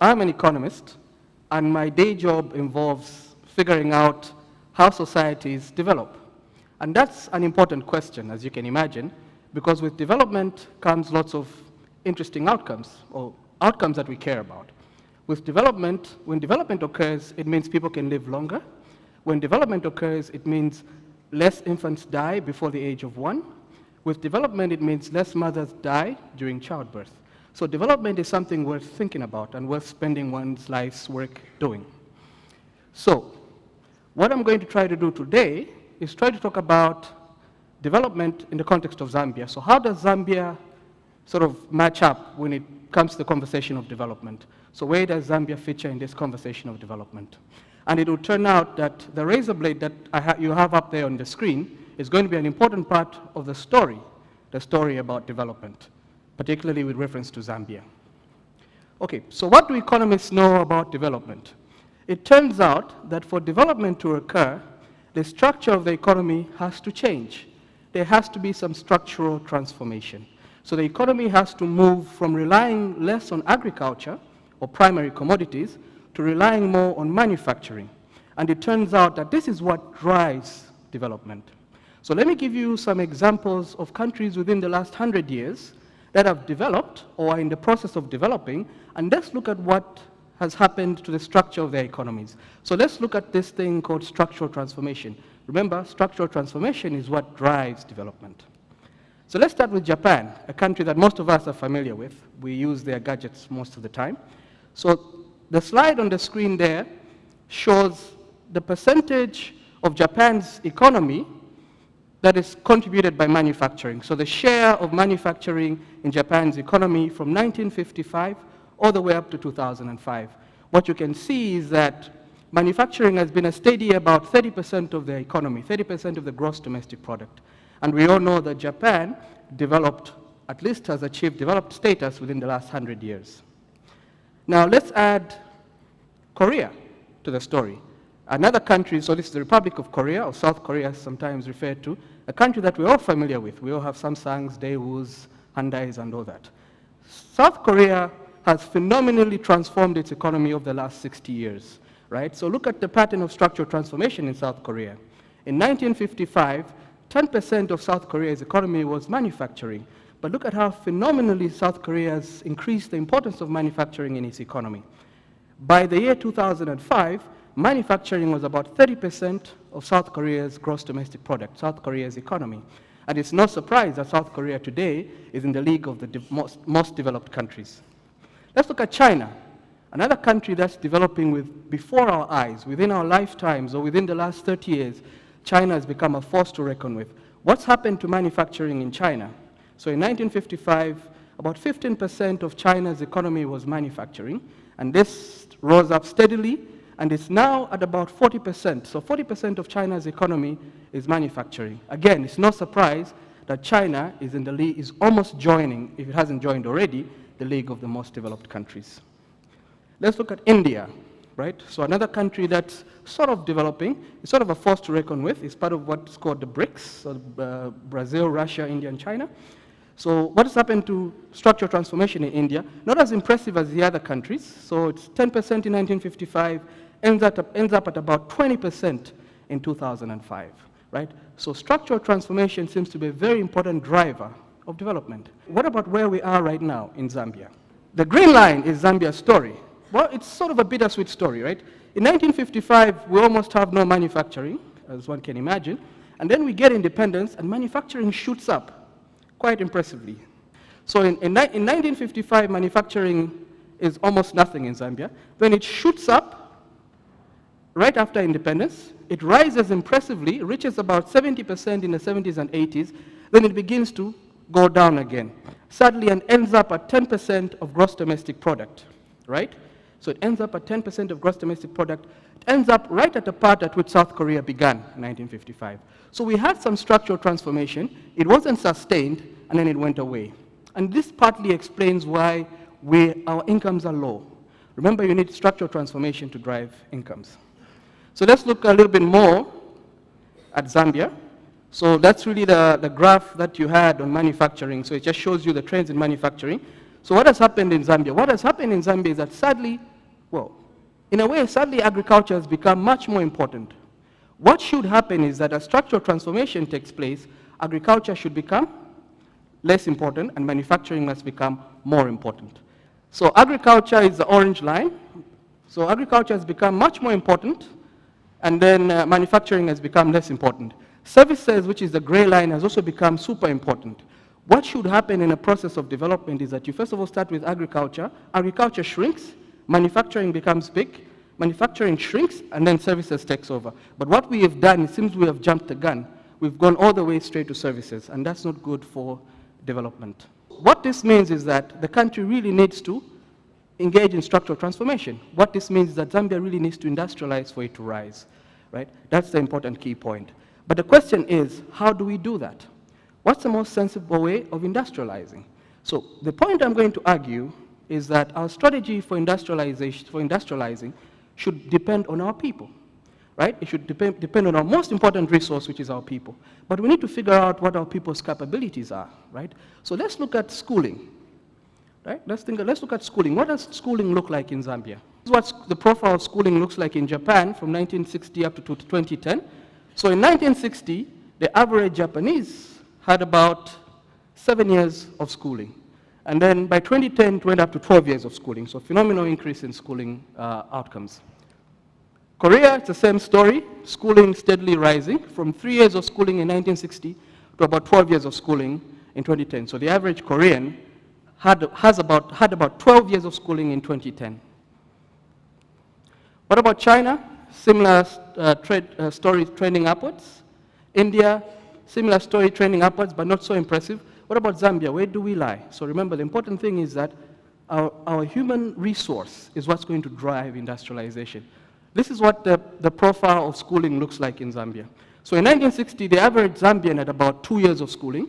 I'm an economist, and my day job involves figuring out how societies develop. And that's an important question, as you can imagine, because with development comes lots of interesting outcomes, or outcomes that we care about. With development, when development occurs, it means people can live longer. When development occurs, it means less infants die before the age of 1. With development, it means less mothers die during childbirth. So development is something worth thinking about and worth spending one's life's work doing. So what I'm going to try to do today is try to talk about development in the context of Zambia. So how does Zambia sort of match up when it comes to the conversation of development? So where does Zambia feature in this conversation of development? And it will turn out that the razor blade that you have up there on the screen is going to be an important part of the story about development, particularly with reference to Zambia. Okay, so what do economists know about development? It turns out that for development to occur, the structure of the economy has to change. There has to be some structural transformation. So the economy has to move from relying less on agriculture or primary commodities to relying more on manufacturing. And it turns out that this is what drives development. So let me give you some examples of countries within the last 100 years that have developed or are in the process of developing, and let's look at what has happened to the structure of their economies. So let's look at this thing called structural transformation. Remember, structural transformation is what drives development. So let's start with Japan, a country that most of us are familiar with. We use their gadgets most of the time. So the slide on the screen there shows the percentage of Japan's economy that is contributed by manufacturing. So the share of manufacturing in Japan's economy from 1955 all the way up to 2005. What you can see is that manufacturing has been a steady about 30% of the economy, 30% of the gross domestic product. And we all know that Japan developed, at least has achieved developed status within the last 100 years. Now let's add Korea to the story. Another country, so this is the Republic of Korea, or South Korea as sometimes referred to, a country that we're all familiar with. We all have Samsungs, Daewoo's, Hyundais, and all that. South Korea has phenomenally transformed its economy over the last 60 years, right? So look at the pattern of structural transformation in South Korea. In 1955, 10% of South Korea's economy was manufacturing. But look at how phenomenally South Korea has increased the importance of manufacturing in its economy. By the year 2005, manufacturing was about 30% of South Korea's gross domestic product, South Korea's economy. And it's no surprise that South Korea today is in the league of the most developed countries. Let's look at China, another country that's developing before our eyes, within our lifetimes, or within the last 30 years. China has become a force to reckon with. What's happened to manufacturing in China? So in 1955, about 15% of China's economy was manufacturing, and this rose up steadily, and it's now at about 40%. So 40% of China's economy is manufacturing. Again, it's no surprise that China is in the league, is almost joining, if it hasn't joined already, the league of the most developed countries. Let's look at India. Right? So another country that's sort of developing, is sort of a force to reckon with. It's part of what's called the BRICS, so Brazil, Russia, India, and China. So what has happened to structural transformation in India? Not as impressive as the other countries. So it's 10% in 1955, ends up at about 20% in 2005. Right? So structural transformation seems to be a very important driver of development. What about where we are right now in Zambia? The green line is Zambia's story. Well, it's sort of a bittersweet story, right? In 1955, we almost have no manufacturing, as one can imagine. And then we get independence, and manufacturing shoots up quite impressively. So in 1955, manufacturing is almost nothing in Zambia. Then it shoots up right after independence. It rises impressively, reaches about 70% in the 70s and 80s. Then it begins to go down again, sadly, and ends up at 10% of gross domestic product, right? So it ends up at 10% of gross domestic product. It ends up right at the part at which South Korea began in 1955. So we had some structural transformation. It wasn't sustained, and then it went away. And this partly explains why our incomes are low. Remember, you need structural transformation to drive incomes. So let's look a little bit more at Zambia. So that's really the graph that you had on manufacturing. So it just shows you the trends in manufacturing. So what has happened in Zambia? What has happened in Zambia is that sadly, Well, in a way, sadly, agriculture has become much more important. What should happen is that as structural transformation takes place, agriculture should become less important and manufacturing must become more important. So agriculture is the orange line. So agriculture has become much more important, and then manufacturing has become less important. Services, which is the gray line, has also become super important. What should happen in a process of development is that you first of all start with agriculture. Agriculture shrinks, manufacturing becomes big, manufacturing shrinks, and then services takes over. But what we have done, it seems we have jumped the gun. We've gone all the way straight to services, and that's not good for development. What this means is that the country really needs to engage in structural transformation. What this means is that Zambia really needs to industrialize for it to rise, right? That's the important key point. But the question is, how do we do that? What's the most sensible way of industrializing? So the point I'm going to argue is that our strategy for industrializing should depend on our people, right? It should depend on our most important resource, which is our people. But we need to figure out what our people's capabilities are, right? So let's look at schooling, right? Let's look at schooling. What does schooling look like in Zambia? This is what the profile of schooling looks like in Japan from 1960 up to 2010. So in 1960, the average Japanese had about 7 years of schooling. And then by 2010, it went up to 12 years of schooling. So phenomenal increase in schooling outcomes. Korea, it's the same story, schooling steadily rising from 3 years of schooling in 1960 to about 12 years of schooling in 2010. So the average Korean had about 12 years of schooling in 2010. What about China? Similar story trending upwards. India, similar story trending upwards, but not so impressive. What about Zambia? Where do we lie? So remember, the important thing is that our human resource is what's going to drive industrialization. This is what the profile of schooling looks like in Zambia. So in 1960, the average Zambian had about 2 years of schooling.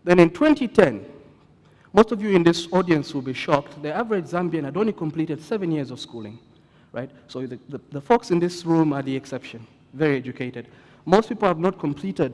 Then in 2010, most of you in this audience will be shocked, the average Zambian had only completed 7 years of schooling, right? So the folks in this room are the exception, very educated. Most people have not completed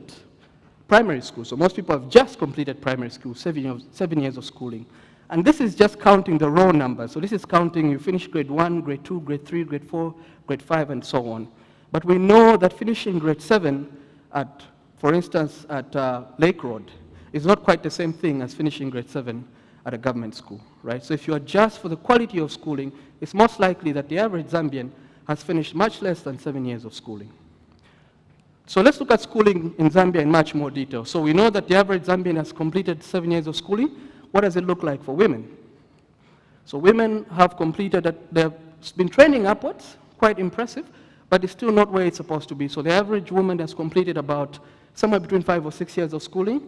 primary school, so most people have just completed primary school, 7 years of schooling. And this is just counting the raw numbers. So this is counting you finish grade 1, grade 2, grade 3, grade 4, grade 5, and so on. But we know that finishing grade 7 at, for instance, at Lake Road is not quite the same thing as finishing grade 7 at a government school, right? So if you adjust for the quality of schooling, it's most likely that the average Zambian has finished much less than 7 years of schooling. So let's look at schooling in Zambia in much more detail. So we know that the average Zambian has completed 7 years of schooling. What does it look like for women? So women have completed, they've been trending upwards, quite impressive, but it's still not where it's supposed to be. So the average woman has completed about somewhere between 5 or 6 years of schooling,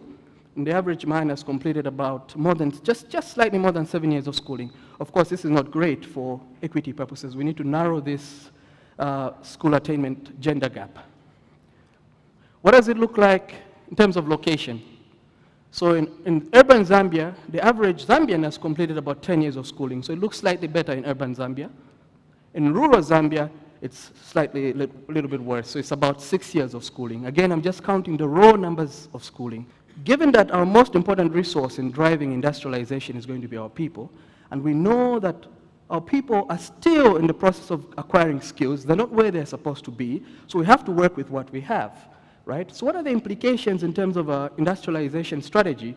and the average man has completed about just slightly more than 7 years of schooling. Of course, this is not great for equity purposes. We need to narrow this school attainment gender gap. What does it look like in terms of location? So in urban Zambia, the average Zambian has completed about 10 years of schooling. So it looks slightly better in urban Zambia. In rural Zambia, it's slightly a little bit worse. So it's about 6 years of schooling. Again, I'm just counting the raw numbers of schooling. Given that our most important resource in driving industrialization is going to be our people, and we know that our people are still in the process of acquiring skills, they're not where they're supposed to be, so we have to work with what we have. Right? So what are the implications in terms of our industrialization strategy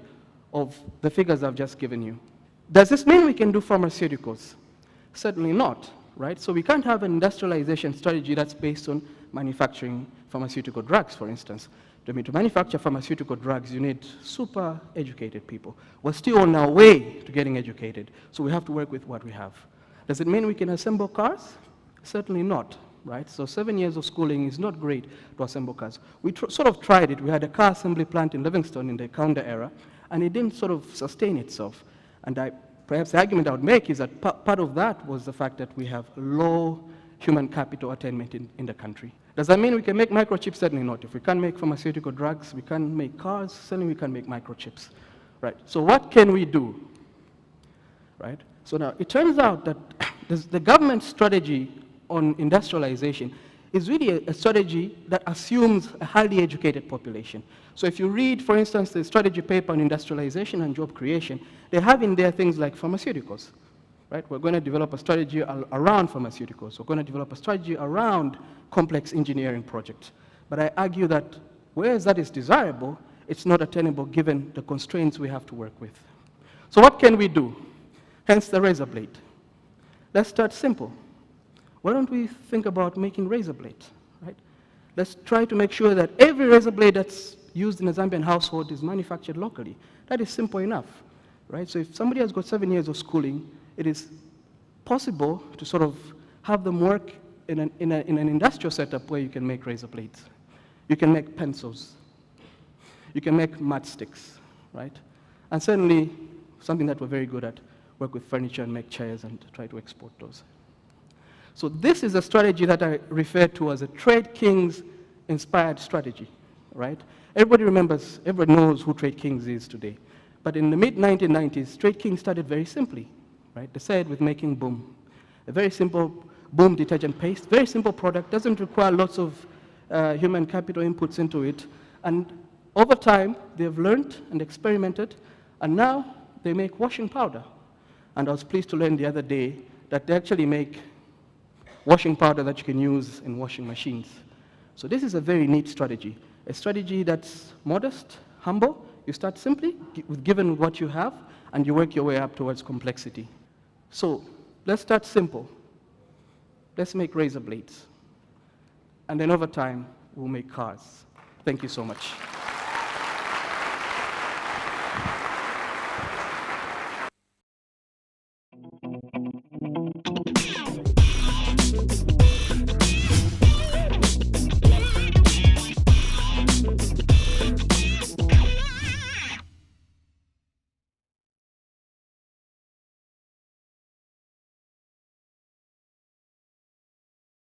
of the figures I've just given you? Does this mean we can do pharmaceuticals? Certainly not, right? So we can't have an industrialization strategy that's based on manufacturing pharmaceutical drugs, for instance. To manufacture pharmaceutical drugs, you need super educated people. We're still on our way to getting educated, so we have to work with what we have. Does it mean we can assemble cars? Certainly not. Right? So 7 years of schooling is not great to assemble cars. We sort of tried it. We had a car assembly plant in Livingston in the Kaunda era, and it didn't sort of sustain itself. And perhaps the argument I would make is that part of that was the fact that we have low human capital attainment in the country. Does that mean we can make microchips? Certainly not. If we can't make pharmaceutical drugs, we can't make cars, certainly we can't make microchips. Right? So what can we do? Right? So now, it turns out that the government strategy on industrialization is really a strategy that assumes a highly educated population. So if you read, for instance, the strategy paper on industrialization and job creation, they have in there things like pharmaceuticals. right? We're going to develop a strategy around pharmaceuticals. We're going to develop a strategy around complex engineering projects. But I argue that whereas that is desirable, it's not attainable given the constraints we have to work with. So what can we do? Hence the razor blade. Let's start simple. Why don't we think about making razor blades, right? Let's try to make sure that every razor blade that's used in a Zambian household is manufactured locally. That is simple enough, right? So if somebody has got 7 years of schooling, it is possible to sort of have them work in an industrial setup where you can make razor blades. You can make pencils. You can make matchsticks, right? And certainly, something that we're very good at, work with furniture and make chairs and try to export those. So this is a strategy that I refer to as a Trade Kings inspired strategy, right? Everybody knows who Trade Kings is today. But in the mid-1990s, Trade Kings started very simply, right? They started with making Boom. A very simple Boom detergent paste, very simple product, doesn't require lots of human capital inputs into it. And over time, they've learned and experimented, and now they make washing powder. And I was pleased to learn the other day that they actually make washing powder that you can use in washing machines. So this is a very neat strategy, a strategy that's modest, humble. You start simply, given what you have, and you work your way up towards complexity. So let's start simple. Let's make razor blades. And then over time, we'll make cars. Thank you so much.